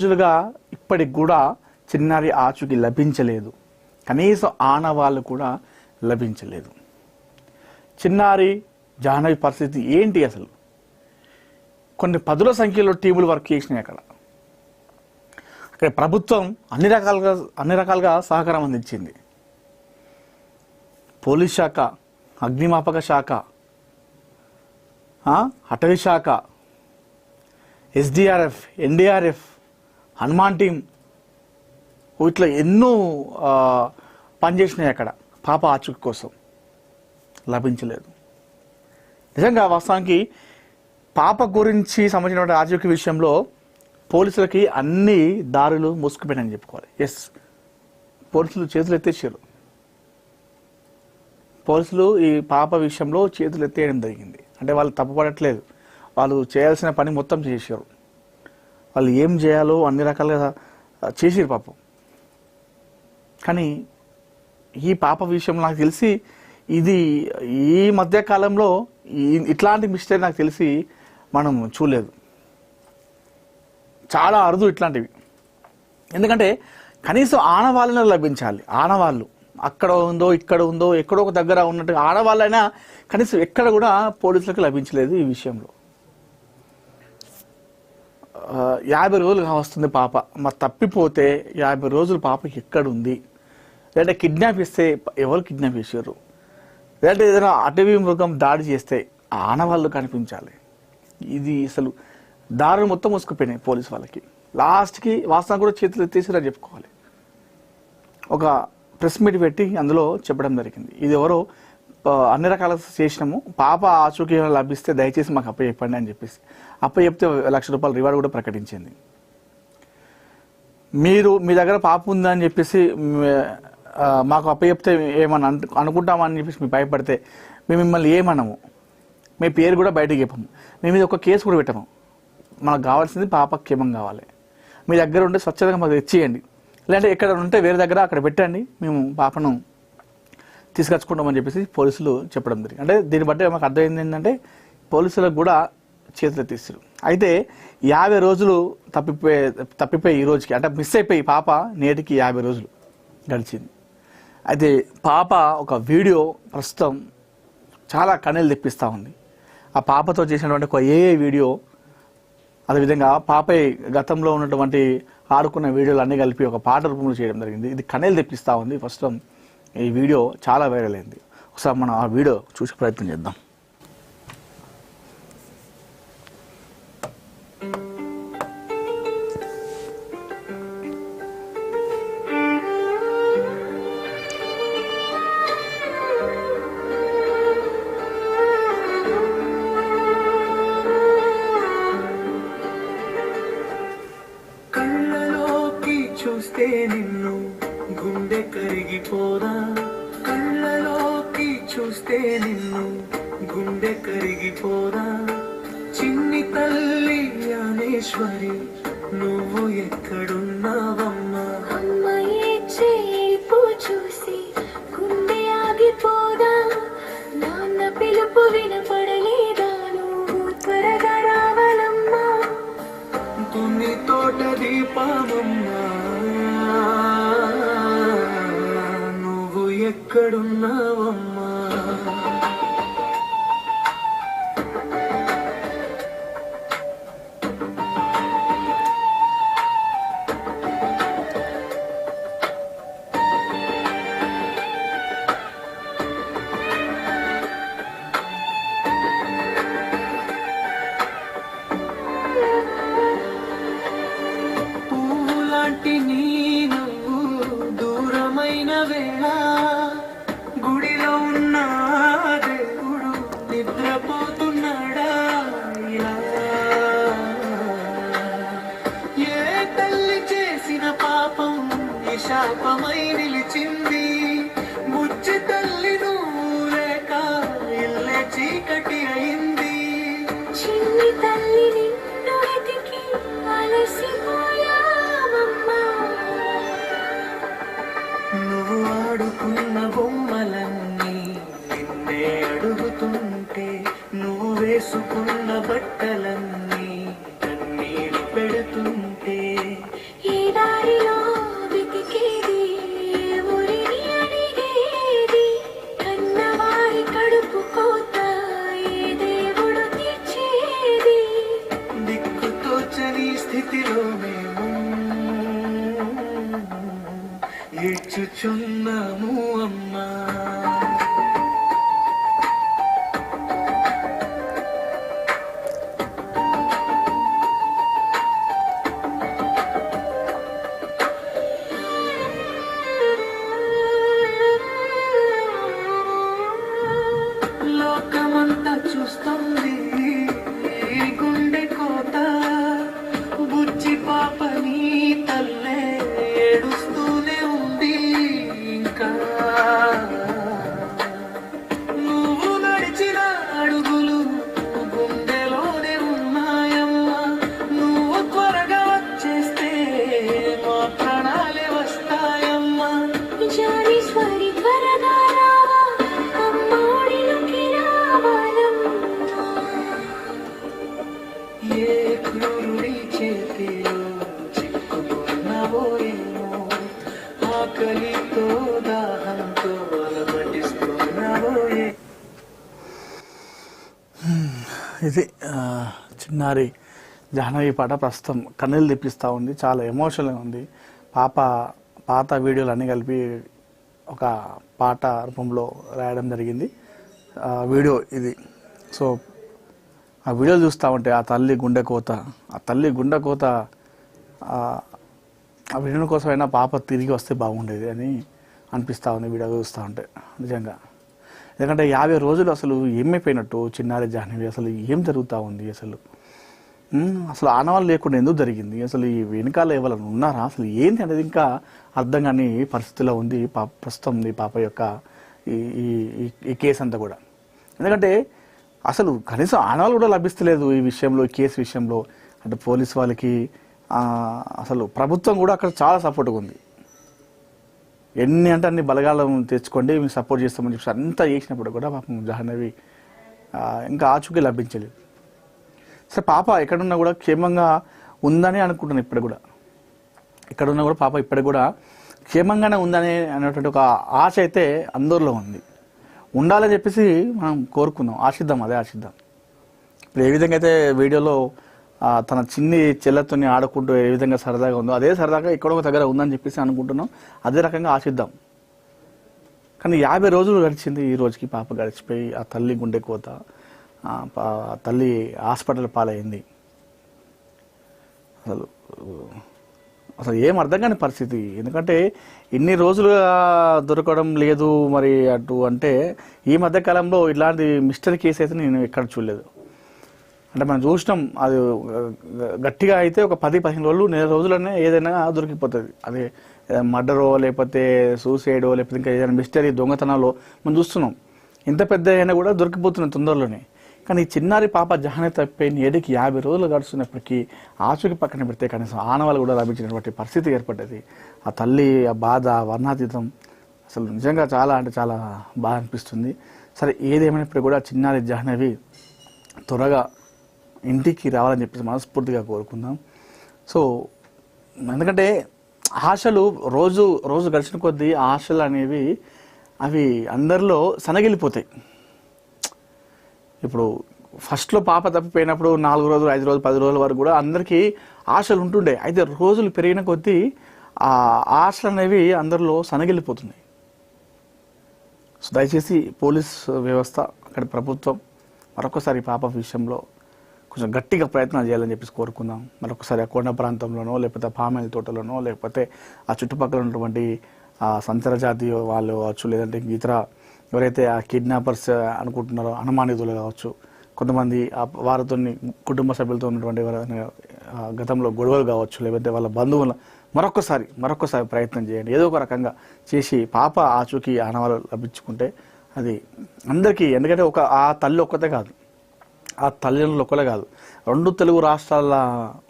రోజులుగా ఇప్పటికి కూడా చిన్నారి ఆచూకీ లభించలేదు. కనీసం ఆనవాళ్ళు కూడా లభించలేదు. చిన్నారి జాహ్నవి పరిస్థితి ఏంటి అసలు? కొన్ని పదుల సంఖ్యలో టీములు వర్క్ చేసినాయి. అక్కడ ప్రభుత్వం అన్ని రకాలుగా సహకారం అందించింది. పోలీస్ శాఖ, అగ్నిమాపక శాఖ, అటవీ శాఖ, ఎస్డిఆర్ఎఫ్, ఎన్డీఆర్ఎఫ్, హనుమాన్ టీం ఇట్లా ఎన్నో పనిచేసినాయి అక్కడ పాప ఆచూకీ కోసం. లభించలేదు. నిజంగా వాస్తవానికి పాప గురించి సంబంధించిన ఆచూకీ విషయంలో పోలీసులకి అన్ని దారులు మూసుకుపోయినాయని చెప్పుకోవాలి. ఎస్, పోలీసులు చేతులు ఎత్తేసారు. పోలీసులు ఈ పాప విషయంలో చేతులు ఎత్తేయడం జరిగింది. అంటే వాళ్ళు తప్పుపడట్లేదు, వాళ్ళు చేయాల్సిన పని మొత్తం చేశారు. వాళ్ళు ఏం చేయాలో అన్ని రకాలుగా చేసారు పాపం. కానీ ఈ పాప విషయంలో నాకు తెలిసి ఇది ఈ మధ్య కాలంలో ఇట్లాంటి మిస్టేక్ నాకు తెలిసి మనం చూడలేదు. చాలా అరుదు ఇట్లాంటివి. ఎందుకంటే కనీసం ఆనవాళ్ళనే లభించాలి. ఆనవాళ్ళు అక్కడ ఉందో ఇక్కడ ఉందో ఎక్కడో ఒక దగ్గర ఉన్నట్టు ఆడవాళ్ళైనా కనీసం ఎక్కడ కూడా పోలీసులకు లభించలేదు. ఈ విషయంలో 50 రోజులుగా వస్తుంది పాప. మరి తప్పిపోతే 50 రోజులు పాప ఎక్కడుంది? లేదంటే కిడ్నాప్ చేస్తే ఎవరు కిడ్నాప్ చేశారు? లేదంటే ఏదైనా అటవీ మృగం దాడి చేస్తే ఆనవాళ్ళు కనిపించాలి. ఇది అసలు దారులు మొత్తం మూసుకుపోయినాయి పోలీసు వాళ్ళకి. లాస్ట్కి వాస్తవం కూడా చేతులు ఎత్తేసిరా చెప్పుకోవాలి. ఒక ప్రెస్ మీట్ పెట్టి అందులో చెప్పడం జరిగింది, ఇది ఎవరో అన్ని రకాల చేసినాము, పాప ఆచూకీ లభిస్తే దయచేసి మాకు అప్పచెప్పండి అని చెప్పేసి అప్పచెప్తే ₹1,00,000 రివార్డు కూడా ప్రకటించింది. మీరు మీ దగ్గర పాప ఉందని చెప్పేసి మాకు అప్పచెప్తే ఏమన్నా అనుకుంటామని చెప్పేసి మీరు భయపడితే మేము మిమ్మల్ని ఏమన్నాము, మీ పేరు కూడా బయటకు చెప్పము, మేము మీద ఒక కేసు కూడా పెట్టము. మనకు కావాల్సింది పాప క్షేమం కావాలి. మీ దగ్గర ఉంటే స్వచ్ఛతగా మాకు తెచ్చియండి, లేదంటే ఎక్కడ ఉంటే వేరే దగ్గర అక్కడ పెట్టండి, మేము పాపను తీసుకొచ్చుకుంటామని చెప్పేసి పోలీసులు చెప్పడం జరిగింది. అంటే దీన్ని బట్టి మాకు అర్థమైంది ఏంటంటే పోలీసులకు కూడా చేతులు తీస్తారు. అయితే 50 రోజులు తప్పిపోయి ఈ రోజుకి అంటే మిస్ అయిపోయి పాప నేటికి 50 రోజులు గడిచింది. అయితే పాప ఒక వీడియో ప్రస్తుతం చాలా కన్నీళ్ళు తెప్పిస్తూ ఉంది. ఆ పాపతో చేసినటువంటి ఒక వీడియో, అదేవిధంగా పాపై గతంలో ఉన్నటువంటి ఆడుకున్న వీడియోలు అన్నీ కలిపి ఒక పాట రూపంలో చేయడం జరిగింది. ఇది కన్నీళ్ళు తెప్పిస్తూ ఉంది. ప్రస్తుతం ఈ వీడియో చాలా వైరల్ అయింది. ఒకసారి మనం ఆ వీడియో చూసే ప్రయత్నం చేద్దాం. చూస్తే నిన్ను గుండె కరిగిపోదా, కళ్ళలోకి చూస్తే నిన్ను గుండె కరిగిపోదా, చిన్ని తల్లి జ్ఞానేశ్వరి నువ్వు ఎక్కడున్నావమ్మా, అమ్మాయి చేపు చూసి గుండె ఆగిపోదా, నాన్న పిలుపు వినపడలేదా, నువ్వు త్వరగా రావాలమ్మా, తుని తోట దీపమమ్మా నువ్వు ఎక్కడున్నావమ్మా. నీ నువ్వు దూరమైన వేళ గుడిలో ఉన్న దేవుడు నిద్రపోతున్నాడా ఇలా, ఏ తల్లి చేసిన పాపం ఈ శాపమై నిలిచింది, బుజ్జి తల్లి నువ్వు లేక ఇల్లే చీకటి అయింది, చిన్ని తల్లి నిన్ను వెతికి అలసిపోయా, నువ్వు ఆడుకున్న బొమ్మలన్నీ నిన్నే అడుగుతుంటే, నువ్వు వేసుకున్న బట్టలన్నీ కన్నీళ్ళు పెడుతుంటే, మేము ఏడ్చుచున్నాము అమ్మా. లోకమంతా చూస్తుంది గుండె కోత, బుజ్జి పాపని తల్లే ఏడుస్తూనే ఉంది ఇంకా. నువ్వు నడిచిన అడుగులు గుండెలోనే ఉన్నాయమ్మా. నువ్వు త్వరగా వచ్చేస్తే మా ప్రాణాలే వస్తాయమ్మా. జానీశ్వరి త్వరగా రావా, అమ్మోడిలోకి రావాలమ్మా. ఏ క్రూరుడి చేతిలో చిక్కుకున్నావో ఏమో, ఆకలితో దాహంతో అలమటిస్తున్నావో ఏమో. ఇది చిన్నారి జాహ్నవి పాట ప్రస్తుతం కన్నీళ్ళు తెప్పిస్తూ ఉంది. చాలా ఎమోషనల్గా ఉంది. పాత వీడియోలు అన్నీ కలిపి ఒక పాట రూపంలో రాయడం జరిగింది. వీడియో ఇది. సో ఆ వీడియోలు చూస్తూ ఉంటే ఆ తల్లి గుండె కోత ఆ వీడియో కోసమైనా పాప తిరిగి వస్తే బాగుండేది అని అనిపిస్తూ ఉంది వీడియో చూస్తూ ఉంటే నిజంగా. ఎందుకంటే 50 రోజులు అసలు ఏమైపోయినట్టు చిన్నారి జాహ్నవి, అసలు ఏం జరుగుతూ ఉంది, అసలు ఆనవాళ్ళు లేకుండా ఎందుకు జరిగింది, అసలు ఈ వెనకాల ఎవరైనా ఉన్నారా, అసలు ఏంటి అనేది ఇంకా అర్థం కాని పరిస్థితిలో ఉంది ప్రస్తుతం ఉంది పాప యొక్క ఈ కేసు అంతా కూడా. ఎందుకంటే అసలు కనీసం ఆనవాళ్ళు కూడా లభిస్తలేదు ఈ విషయంలో, ఈ కేసు విషయంలో. అంటే పోలీస్ వాళ్ళకి అసలు ప్రభుత్వం కూడా అక్కడ చాలా సపోర్ట్గా ఉంది. ఎన్ని అంటే అన్ని బలగాలను తెచ్చుకోండి, మేము సపోర్ట్ చేస్తామని చెప్పి అంతా చేసినప్పుడు కూడా పాపం జాహ్నవి ఇంకా ఆచూకీ లభించలేదు. సరే పాప ఎక్కడున్నా కూడా క్షేమంగా ఉందని అనుకుంటున్నాను. ఇప్పుడు కూడా ఎక్కడున్నా కూడా పాప ఇప్పటికి కూడా క్షేమంగానే ఉందని అనేటువంటి ఒక ఆశ అయితే అందరిలో ఉంది. ఉండాలని చెప్పేసి మనం కోరుకుందాం, అదే ఆశిద్దాం. ఇప్పుడు ఏ విధంగా అయితే వీడియోలో తన చిన్ని చెల్లెతో ఆడుకుంటూ ఏ విధంగా సరదాగా ఉందో అదే సరదాగా ఇక్కడ ఒక దగ్గర ఉందని చెప్పేసి అనుకుంటున్నాం. అదే రకంగా ఆశిద్దాం. కానీ 50 రోజులు గడిచింది. ఈ రోజుకి పాప గడిచిపోయి ఆ తల్లి గుండె కోత, తల్లి హాస్పిటల్ పాలైంది. అసలు ఏం అర్థం కాని పరిస్థితి. ఎందుకంటే ఇన్ని రోజులుగా దొరకడం లేదు మరి అటు అంటే ఈ మధ్య కాలంలో ఇలాంటి మిస్టరీ కేసు అయితే నేను ఎక్కడ చూడలేదు. అంటే మనం చూసినాం, అది గట్టిగా అయితే ఒక 10-15 రోజులు, నెల రోజులనే ఏదైనా దొరికిపోతుంది. అదే మర్డరో లేకపోతే సూసైడో లేకపోతే ఇంకా ఏదైనా మిస్టరీ దొంగతనాలో మనం చూస్తున్నాం. ఇంత పెద్ద అయినా కూడా దొరికిపోతున్నాయి తొందరలోనే. కానీ ఈ చిన్నారి పాప జాహ్నవి తప్పిపోయిన 50 రోజులు గడుస్తున్నప్పటికీ ఆచూకీ పక్కన పెడితే కనీసం ఆనవాళ్ళు కూడా లభించినటువంటి పరిస్థితి ఏర్పడ్డది. ఆ తల్లి ఆ బాధ వర్ణాతీతం. అసలు నిజంగా చాలా అంటే చాలా బాగా అనిపిస్తుంది. సరే ఏదేమైనప్పుడు కూడా చిన్నారి జాహ్నవి త్వరగా ఇంటికి రావాలని చెప్పేసి మనస్ఫూర్తిగా కోరుకుందాం. సో ఎందుకంటే ఆశలు రోజు రోజు గడిచిన కొద్దీ ఆశలు అనేవి అవి అందరిలో సనగిలిపోతాయి. ఇప్పుడు ఫస్ట్లో పాప తప్పిపోయినప్పుడు 4 రోజులు 5 రోజులు 10 రోజుల వరకు కూడా అందరికీ ఆశలు ఉంటుండే. అయితే రోజులు పెరిగిన కొద్దీ ఆ ఆశలు అనేవి అందరిలో సనగిలిపోతున్నాయి. సో దయచేసి పోలీస్ వ్యవస్థ, అక్కడ ప్రభుత్వం మరొకసారి పాప విషయంలో కొంచెం గట్టిగా ప్రయత్నాలు చేయాలని చెప్పేసి కోరుకుందాం. మరొకసారి ఆ కొండ ప్రాంతంలోనో లేకపోతే పామాయిల్ తోటలోనో లేకపోతే ఆ చుట్టుపక్కల ఉన్నటువంటి సంచర జాతి వాళ్ళు కావచ్చు, లేదంటే ఇతర ఎవరైతే ఆ కిడ్నాపర్స్ అనుకుంటున్నారో అనుమానితులు కావచ్చు, కొంతమంది వారితో కుటుంబ సభ్యులతో ఉన్నటువంటి గతంలో గొడవలు కావచ్చు, లేకపోతే వాళ్ళ బంధువుల మరొకసారి ప్రయత్నం చేయండి. ఏదో ఒక రకంగా చేసి పాప ఆచూకీ ఆనవాళ్ళు లభించుకుంటే అది అందరికీ. ఎందుకంటే ఆ తల్లి ఒక్కతే కాదు, ఆ తల్లిదండ్రులు ఒక్కలే కాదు, 2 తెలుగు రాష్ట్రాల్లో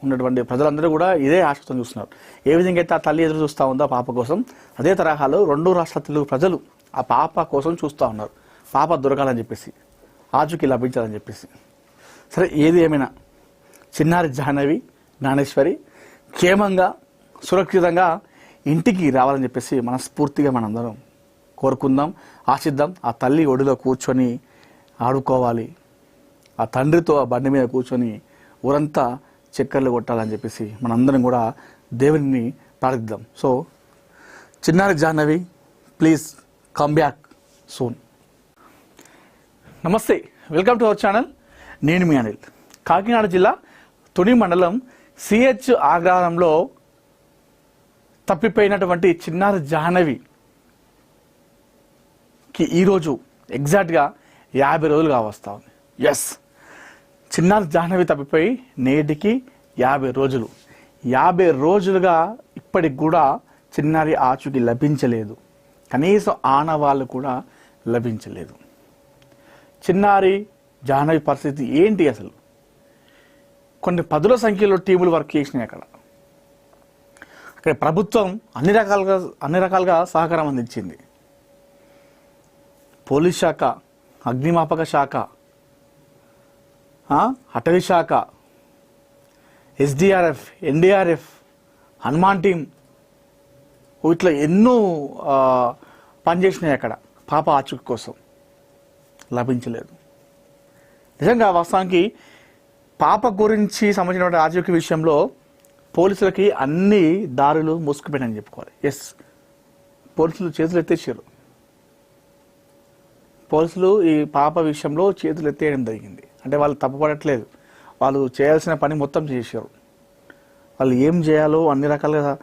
ఉన్నటువంటి ప్రజలందరూ కూడా ఇదే ఆశతో చూస్తున్నారు. ఏ విధంగా అయితే ఆ తల్లి ఎదురు చూస్తూ ఉందో పాప కోసం, అదే తరహాలో 2 రాష్ట్రాల తెలుగు ప్రజలు ఆ పాప కోసం చూస్తూ ఉన్నారు. పాప దొరకాలని చెప్పేసి, ఆచూకీ లభించాలని చెప్పేసి. సరే ఏది ఏమైనా చిన్నారి జాహ్నవి జ్ఞానేశ్వరి క్షేమంగా సురక్షితంగా ఇంటికి రావాలని చెప్పేసి మనస్ఫూర్తిగా మనందరం కోరుకుందాం, ఆశిద్దాం. ఆ తల్లి ఒడిలో కూర్చొని ఆడుకోవాలి, ఆ తండ్రితో ఆ బండి మీద కూర్చొని ఊరంతా చక్కర్లు కొట్టాలని చెప్పేసి మనందరం కూడా దేవుని ప్రార్థిద్దాం. సో చిన్నారి Jahnavi, please come back soon. నమస్తే, వెల్కమ్ టు అవర్ ఛానల్. నేను మీ అనిల్. కాకినాడ జిల్లా తుని మండలం సిహెచ్ ఆగ్రహారంలో తప్పిపోయినటువంటి చిన్నారి జాహ్నవికి ఈరోజు ఎగ్జాక్ట్గా 50 రోజులు కావస్తా ఉంది. ఎస్, చిన్నారి జాహ్నవి తప్పిపోయి నేటికి 50 రోజులు. 50 రోజులుగా ఇప్పటికి కూడా చిన్నారి ఆచూకీ లభించలేదు. కనీసం ఆనవాళ్ళు కూడా లభించలేదు. చిన్నారి జాహ్నవి పరిస్థితి ఏంటి అసలు? కొన్ని పదుల సంఖ్యలో టీములు వర్క్ చేసినాయి. అక్కడ ప్రభుత్వం అన్ని రకాలుగా సహకారం అందించింది. పోలీస్ శాఖ, అగ్నిమాపక శాఖ, అటవీ శాఖ, ఎస్డిఆర్ఎఫ్, ఎన్డీఆర్ఎఫ్, హనుమాన్ టీం ఇట్లా ఎన్నో పనిచేసినాయి అక్కడ పాప ఆచూకీ కోసం. లభించలేదు. నిజంగా వాస్తవానికి పాప గురించి సంబంధించిన ఆచూకీ విషయంలో పోలీసులకి అన్ని దారులు మూసుకుపోయినాయని చెప్పుకోవాలి. ఎస్, పోలీసులు చేతులు ఎత్తేసారు. పోలీసులు ఈ పాప విషయంలో చేతులు ఎత్తేయడం జరిగింది. అంటే వాళ్ళు తప్పుపడట్లేదు, వాళ్ళు చేయాల్సిన పని మొత్తం చేశారు. వాళ్ళు ఏం చేయాలో అన్ని రకాలుగా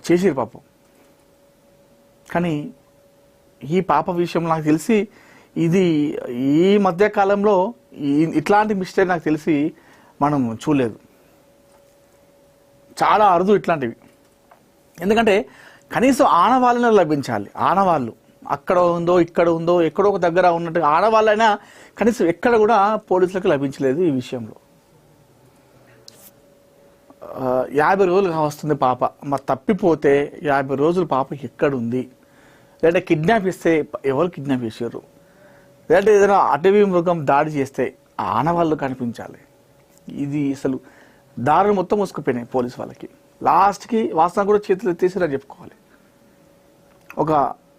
చేసారు పాపం. కానీ ఈ పాప విషయం నాకు తెలిసి ఇది ఈ మధ్య కాలంలో ఇట్లాంటి మిస్టేక్ నాకు తెలిసి మనం చూడలేదు. చాలా అరుదు ఇట్లాంటివి. ఎందుకంటే కనీసం ఆనవాళ్ళని లభించాలి. ఆనవాళ్ళు అక్కడ ఉందో ఇక్కడ ఉందో ఎక్కడో ఒక దగ్గర ఉన్నట్టు ఆడవాళ్ళైనా కనీసం ఎక్కడ కూడా పోలీసులకు లభించలేదు. ఈ విషయంలో 50 రోజులు వస్తుంది పాప. మరి తప్పిపోతే 50 రోజులు పాప ఎక్కడుంది? లేదంటే కిడ్నాప్ చేస్తే ఎవరు కిడ్నాప్ చేశారు? లేదంటే ఏదైనా అటవీ మృగం దాడి చేస్తే ఆనవాళ్ళు కనిపించాలి. ఇది అసలు దారులు మొత్తం మూసుకుపోయినాయి పోలీసు వాళ్ళకి. లాస్ట్కి వాస్తవం కూడా చేతులు ఎత్తేసారని చెప్పుకోవాలి. ఒక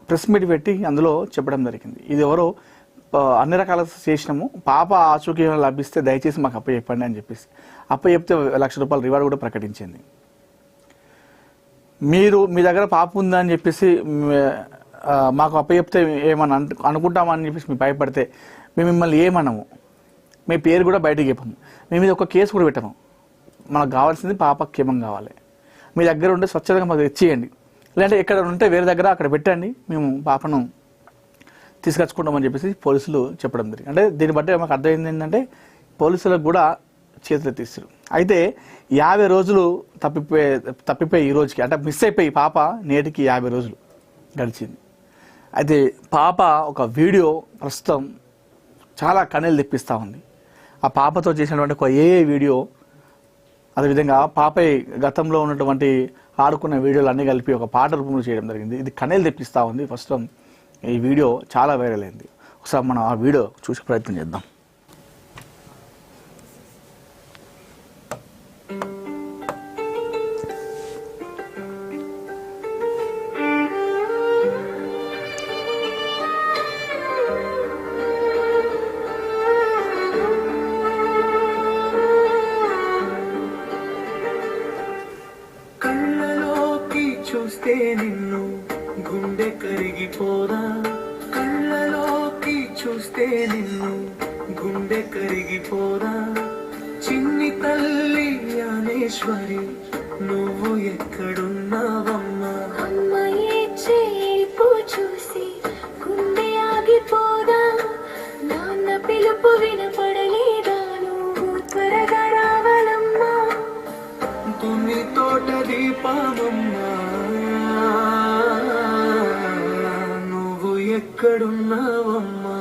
ప్రెస్ మీట్ పెట్టి అందులో చెప్పడం జరిగింది, ఇది ఎవరో అన్ని రకాల చేసినాము, పాప ఆచూకీ లభిస్తే దయచేసి మాకు అప్పచెప్పండి అని చెప్పేసి అప్పచెప్తే ₹1,00,000 రివార్డు కూడా ప్రకటించింది. మీరు మీ దగ్గర పాప ఉందని చెప్పేసి మాకు అప్పచెప్తే ఏమన్నా అనుకుంటామని చెప్పేసి మీరు భయపడితే మేము మిమ్మల్ని ఏమనము, మీ పేరు కూడా బయటకు చెప్పము, మీ మీద ఒక కేసు కూడా పెట్టము. మనకు కావాల్సింది పాప క్షేమం కావాలి. మీ దగ్గర ఉంటే స్వచ్ఛతగా మాకు ఇచ్చేయండి, లేదంటే ఎక్కడ ఉంటే వేరే దగ్గర అక్కడ పెట్టండి, మేము పాపను తీసుకొచ్చుకుంటామని చెప్పేసి పోలీసులు చెప్పడం జరిగింది. అంటే దీన్ని బట్టి మాకు అర్థమైంది ఏంటంటే పోలీసులకు కూడా చేతులు ఎత్తేస్తారు. అయితే 50 రోజులు తప్పిపోయి ఈ రోజుకి, అంటే మిస్ అయిపోయి పాప నేటికి 50 రోజులు గడిచింది. అయితే పాప ఒక వీడియో ప్రస్తుతం చాలా కన్నీళ్ళు తెప్పిస్తూ ఉంది. ఆ పాపతో చేసినటువంటి ఒక వీడియో, అదేవిధంగా పాపై గతంలో ఉన్నటువంటి ఆడుకున్న వీడియోలు అన్నీ కలిపి ఒక పాట రూపంలో చేయడం జరిగింది. ఇది కన్నీళ్ళు తెప్పిస్తూ ఉంది. ప్రస్తుతం ఈ వీడియో చాలా వైరల్ అయింది. ఒకసారి మనం ఆ వీడియో చూసే ప్రయత్నం చేద్దాం. చూస్తే నిన్ను గుండె కరిగిపోదా, కళ్ళలోకి చూస్తే నిన్ను గుండె కరిగిపోదా, చిన్ని తల్లి జ్ఞానేశ్వరి నువ్వు ఎక్కడున్నావమ్మా, అమ్మాయి చేపు చూసి గుండె ఆగిపోదా, నాన్న పిలుపు వినపడలేదా, నువ్వు త్వరగా రావాలమ్మా, తుని తోట దీపమమ్మా నువ్వు ఎక్కడున్నావమ్మా.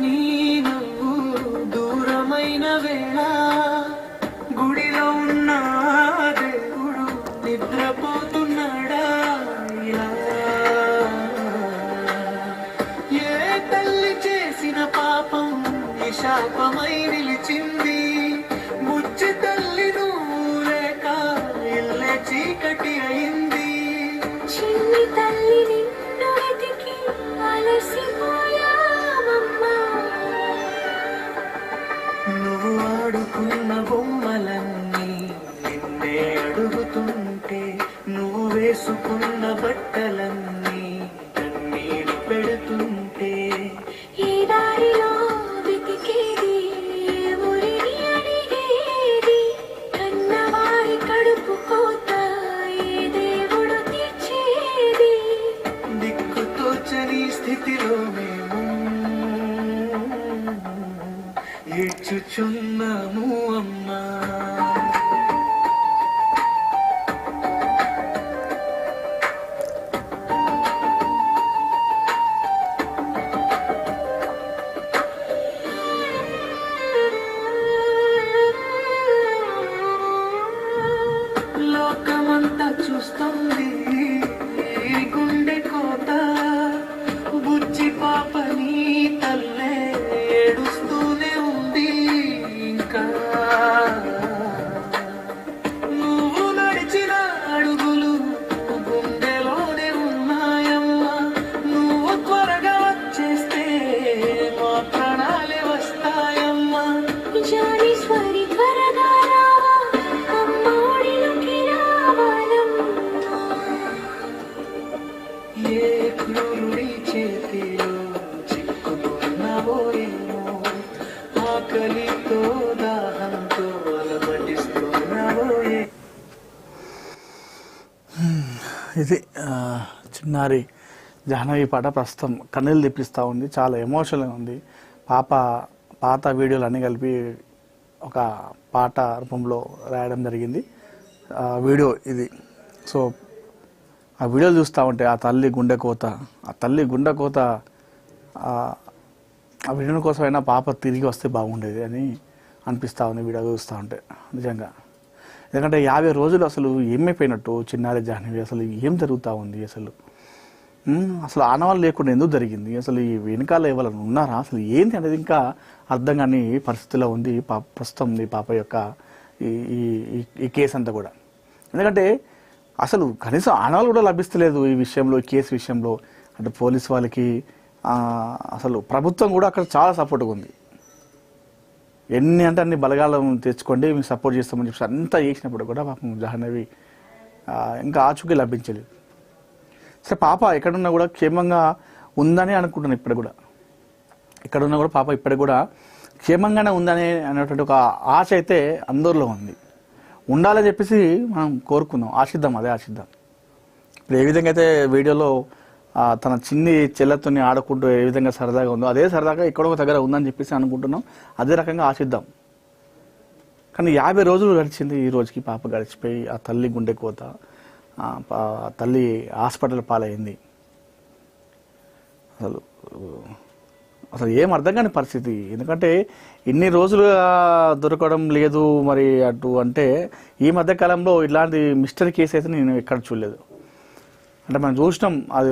నీ నువ్వు దూరమైన వేళ గుడిలో పాపం ఈ శాపమై నిలిచింది. బుజ్జి తల్లి నువ్వు లేక ఇల్లే చీకటి అయింది. చిన్ని తల్లి నిన్ను వెతికి అలసిపోయామమ్మా. నువ్వు ఆడుకున్న బొమ్మలన్నీ నిన్నే అడుగుతుంటే, నువ్వు వేసుకున్న బట్టలన్నీ కన్నీరు పెడుతుంటే, ఈ దారిలో వెతికేది ఏ ఊరిని అడిగేది, కన్నవారి కడుపు కోత ఏ దేవుడు తీర్చేది. దిక్కుతోచని స్థితిలో మేము ఏడ్చుచున్నాము అమ్మా. లోకమంతా చూస్తుంది ఈ గుండె కోత. బుజ్జి పాపని తల్లే ఏడుస్తూనే ఉంది ఇంకా. నువ్వు నడిచిన అడుగులు గుండెలోనే ఉన్నాయమ్మా. నువ్వు త్వరగా వచ్చేస్తే మా ప్రాణాలే వస్తాయమ్మా. జానీశ్వరి త్వరగా రావా, అమ్మోడిలోకి రావాలమ్మా. ఏ క్రూరుడి చేతిలో చిక్కుకున్నావో ఏమో, ఆకలితో దాహంతో అలమటిస్తున్నావో ఏమో. ఇది చిన్నారి జాహ్నవి పాట ప్రస్తుతం కన్నీళ్ళు తెప్పిస్తూ ఉంది. చాలా ఎమోషనల్గా ఉంది. పాత వీడియోలు అన్నీ కలిపి ఒక పాట రూపంలో రాయడం జరిగింది. వీడియో ఇది. సో ఆ వీడియోలు చూస్తూ ఉంటే ఆ తల్లి గుండె కోత ఆ వీడియో కోసమైనా పాప తిరిగి వస్తే బాగుండేది అని అనిపిస్తూ ఉంది వీడియో చూస్తూ ఉంటే నిజంగా. ఎందుకంటే 50 రోజులు అసలు ఏమైపోయినట్టు చిన్నారి జాహ్నవి, అసలు ఏం జరుగుతూ ఉంది అసలు? అసలు ఆనవాళ్ళు లేకుండా ఎందుకు జరిగింది? అసలు ఈ వెనకాల ఎవరైనా ఉన్నారా? అసలు ఏంటి అనేది ఇంకా అర్థం కాని పరిస్థితిలో ఉంది ప్రస్తుతం ఈ పాప యొక్క ఈ కేసు అంతా కూడా. ఎందుకంటే అసలు కనీసం ఆనవాళ్ళు కూడా లభిస్తలేదు ఈ విషయంలో, ఈ కేసు విషయంలో. అంటే పోలీస్ వాళ్ళకి అసలు ప్రభుత్వం కూడా అక్కడ చాలా సపోర్ట్గా ఉంది. ఎన్ని అంటే అన్ని బలగాలం తెచ్చుకోండి, మేము సపోర్ట్ చేస్తామని చెప్పి అంతా చేసినప్పుడు కూడా పాపం జాహ్నవి ఇంకా ఆచూకీ లభించలేదు. సరే, పాప ఎక్కడున్నా కూడా క్షేమంగా ఉందని అనుకుంటున్నాను. ఎక్కడున్నా కూడా పాప ఇప్పటికి కూడా క్షేమంగానే ఉందని అనేటువంటి ఒక ఆశ అయితే అందరిలో ఉంది. ఉండాలని చెప్పేసి మనం కోరుకుందాం, ఆశిద్దాం. ఇప్పుడు ఏ విధంగా అయితే వీడియోలో తన చిన్ని చెల్లెతోని ఆడుకుంటూ ఏ విధంగా సరదాగా ఉందో అదే సరదాగా ఎక్కడో దగ్గర ఉందని చెప్పేసి అనుకుంటున్నాం. అదే రకంగా ఆశిద్దాం. కానీ 50 రోజులు గడిచింది. ఈ రోజుకి పాప గడిచిపోయి ఆ తల్లి గుండె కోత, తల్లి హాస్పిటల్ పాలైంది. అసలు ఏం అర్థం కాని పరిస్థితి. ఎందుకంటే ఇన్ని రోజులుగా దొరకడం లేదు మరి అటు అంటే ఈ మధ్య కాలంలో ఇలాంటి మిస్టరీ కేసు అయితే నేను ఎక్కడ చూడలేదు. అంటే మనం చూసినాం, అది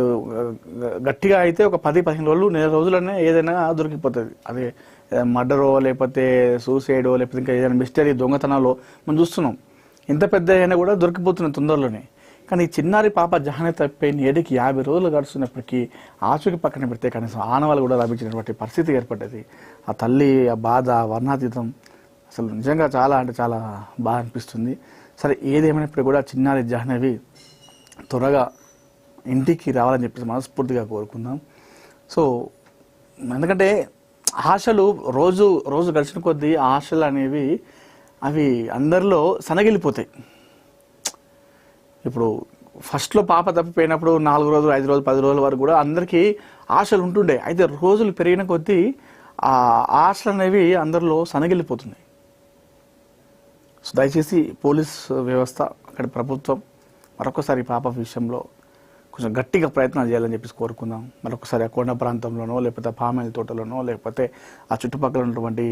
గట్టిగా అయితే ఒక 10-15 రోజులు, నెల రోజులనే ఏదైనా దొరికిపోతుంది. అదే మర్డరో లేకపోతే సూసైడో లేకపోతే ఇంకా ఏదైనా మిస్టరీ దొంగతనాలో మనం చూస్తున్నాం. ఇంత పెద్ద అయినా కూడా దొరికిపోతున్నాయి తొందరలోనే. కానీ ఈ చిన్నారి పాప జాహ్నవి తప్పిపోయి నేటికి 50 రోజులు గడుస్తున్నప్పటికీ ఆచూకి పక్కన పెడితే కనీసం ఆనవాళ్ళు కూడా లభించినటువంటి పరిస్థితి ఏర్పడ్డది. ఆ తల్లి ఆ బాధ వర్ణాతీతం. అసలు నిజంగా చాలా అంటే చాలా బాగా అనిపిస్తుంది. సరే, ఏదేమైనప్పుడు కూడా చిన్నారి జాహ్నవి త్వరగా ఇంటికి రావాలని చెప్పేసి మనస్ఫూర్తిగా కోరుకుందాం. సో ఎందుకంటే ఆశలు రోజు రోజు గడిచిన కొద్దీ ఆశలు అనేవి అవి అందరిలో సనగిలిపోతాయి. ఇప్పుడు ఫస్ట్లో పాప తప్పిపోయినప్పుడు 4 రోజులు, 5 రోజులు, 10 రోజుల వరకు కూడా అందరికీ ఆశలు ఉంటుండే. అయితే రోజులు పెరిగిన కొద్దీ ఆ ఆశలు అనేవి అందరిలో సనగిలిపోతున్నాయి. సో దయచేసి పోలీస్ వ్యవస్థ, అక్కడి ప్రభుత్వం మరొకసారి పాప విషయంలో కొంచెం గట్టిగా ప్రయత్నాలు చేయాలని చెప్పేసి కోరుకుందాం. మరొకసారి ఆ కొండ ప్రాంతంలోనో లేకపోతే పామాయిల్ తోటలోనో లేకపోతే ఆ చుట్టుపక్కల ఉన్నటువంటి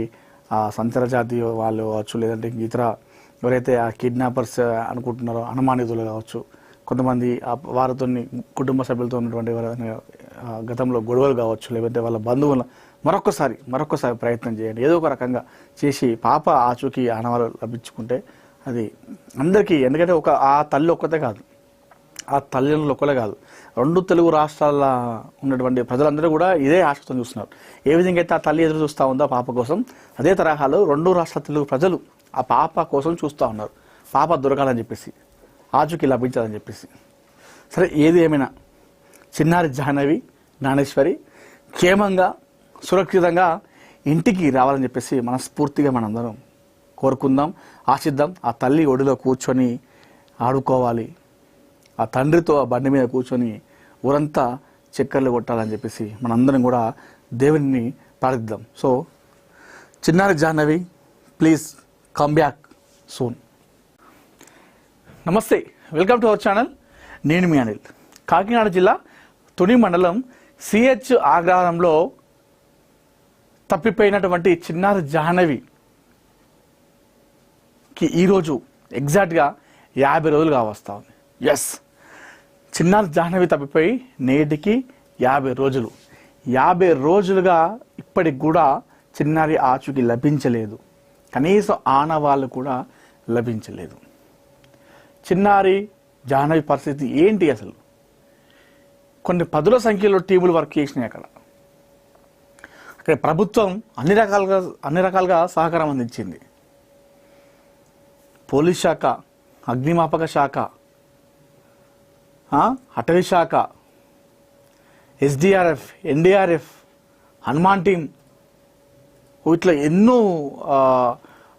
సంచర జాతి వాళ్ళు కావచ్చు, లేదంటే ఇతర ఎవరైతే ఆ కిడ్నాపర్స్ అనుకుంటున్నారో అనుమానితులు కావచ్చు, కొంతమంది వారితో కుటుంబ సభ్యులతో ఉన్నటువంటి ఎవరైనా గతంలో గొడవలు కావచ్చు, లేకపోతే వాళ్ళ బంధువుల మరొకసారి ప్రయత్నం చేయండి. ఏదో ఒక రకంగా చేసి పాప ఆచూకీ ఆనవాళ్ళు లభించుకుంటే అది అందరికీ, ఎందుకంటే ఆ తల్లి ఒక్కతే కాదు, ఆ తల్లిదండ్రులు ఒక్కలే కాదు, 2 తెలుగు రాష్ట్రాల ఉన్నటువంటి ప్రజలందరూ కూడా ఇదే ఆశతో చూస్తున్నారు. ఏ విధంగా అయితే ఆ తల్లి ఎదురు చూస్తూ ఉందో పాప కోసం, అదే తరహాలో 2 రాష్ట్రాల తెలుగు ప్రజలు ఆ పాప కోసం చూస్తూ ఉన్నారు. పాప దొరకాలని చెప్పేసి, ఆచూకీ లభించాలని చెప్పేసి. సరే, ఏది ఏమైనా చిన్నారి జాహ్నవి జ్ఞానేశ్వరి క్షేమంగా సురక్షితంగా ఇంటికి రావాలని చెప్పేసి మనస్ఫూర్తిగా మనందరం కోరుకుందాం, ఆశిద్దాం. ఆ తల్లి ఒడిలో కూర్చొని ఆడుకోవాలి, ఆ తండ్రితో ఆ బండి మీద కూర్చొని ఊరంతా చక్కర్లు కొట్టాలని చెప్పేసి మనందరం కూడా దేవుని ప్రార్థిద్దాం. సో చిన్నారి Jahnavi, please come back soon. నమస్తే, వెల్కమ్ టు అవర్ ఛానల్. నేను మీ అనిల్. కాకినాడ జిల్లా తుని మండలం సిహెచ్ ఆగ్రహారంలో తప్పిపోయినటువంటి చిన్నారి జాహ్నవికి ఈరోజు ఎగ్జాక్ట్గా 50 రోజులు కావస్తా ఉంది. ఎస్, చిన్నారి జాహ్నవి తప్పిపోయి నేటికి 50 రోజులు. 50 రోజులుగా ఇప్పటికి కూడా చిన్నారి ఆచూకీ లభించలేదు, కనీసం ఆనవాళ్ళు కూడా లభించలేదు. చిన్నారి జాహ్నవి పరిస్థితి ఏంటి అసలు? కొన్ని 10ల సంఖ్యలో టీములు వర్క్ చేసినాయి అక్కడ. ప్రభుత్వం అన్ని రకాలుగా సహకారం అందించింది. పోలీస్ శాఖ, అగ్నిమాపక శాఖ, అటవీ శాఖ, ఎస్డిఆర్ఎఫ్, ఎన్డీఆర్ఎఫ్, హనుమాన్ టీం ఇట్లా ఎన్నో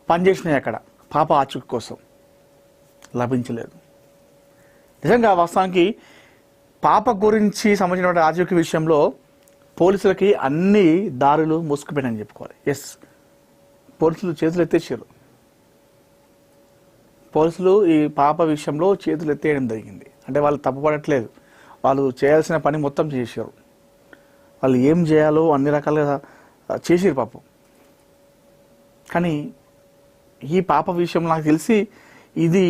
పనిచేసినాయి అక్కడ పాప ఆచూకీ కోసం. లభించలేదు. నిజంగా వాస్తవానికి పాప గురించి సంబంధించిన ఆచూకీ విషయంలో పోలీసులకి అన్ని దారులు మూసుకుపోయినాయని చెప్పుకోవాలి. ఎస్, పోలీసులు చేతులు ఎత్తేసారు. పోలీసులు ఈ పాప విషయంలో చేతులు ఎత్తేయడం జరిగింది. అంటే వాళ్ళు తప్పుపడట్లేదు, వాళ్ళు చేయాల్సిన పని మొత్తం చేశారు. వాళ్ళు ఏం చేయాలో అన్ని రకాలుగా చేసారు పాపం. కానీ ఈ పాప విషయం నాకు తెలిసి ఇది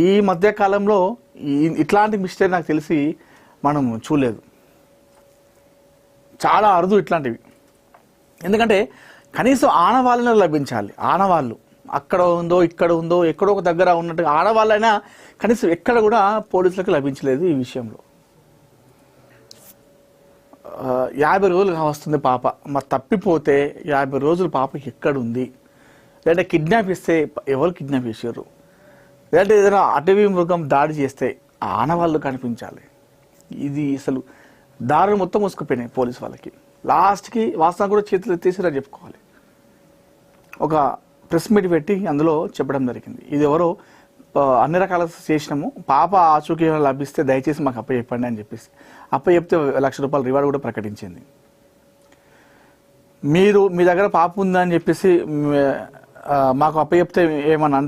ఈ మధ్య కాలంలో ఇట్లాంటి మిస్టేక్ నాకు తెలిసి మనం చూడలేదు. చాలా అరుదు ఇట్లాంటివి. ఎందుకంటే కనీసం ఆనవాళ్ళనే లభించాలి. ఆనవాళ్ళు అక్కడ ఉందో ఇక్కడ ఉందో ఎక్కడో ఒక దగ్గర ఉన్నట్టుగా ఆడవాళ్ళైనా కనీసం ఎక్కడ కూడా పోలీసులకు లభించలేదు. ఈ విషయంలో 50 రోజులు వస్తుంది పాప. మరి తప్పిపోతే 50 రోజులు పాప ఎక్కడుంది? లేదంటే కిడ్నాప్ చేస్తే ఎవరు కిడ్నాప్ చేశారు? లేదంటే ఏదైనా అటవీ మృగం దాడి చేస్తే ఆనవాళ్ళు కనిపించాలి. ఇది అసలు దారులు మొత్తం మూసుకుపోయినాయి పోలీసు వాళ్ళకి. లాస్ట్కి వాస్తవం కూడా చేతులు ఎత్తేసిరా చెప్పుకోవాలి. ఒక ప్రెస్ మీట్ పెట్టి అందులో చెప్పడం జరిగింది, ఇది ఎవరో అన్ని రకాల చేసినాము, పాప ఆచూకీ లభిస్తే దయచేసి మాకు అప్పచెప్పండి అని చెప్పేసి అప్పచెప్తే ₹1,00,000 రివార్డు కూడా ప్రకటించింది. మీరు మీ దగ్గర పాప ఉందని చెప్పేసి మాకు అప్పచెప్తే ఏమన్నా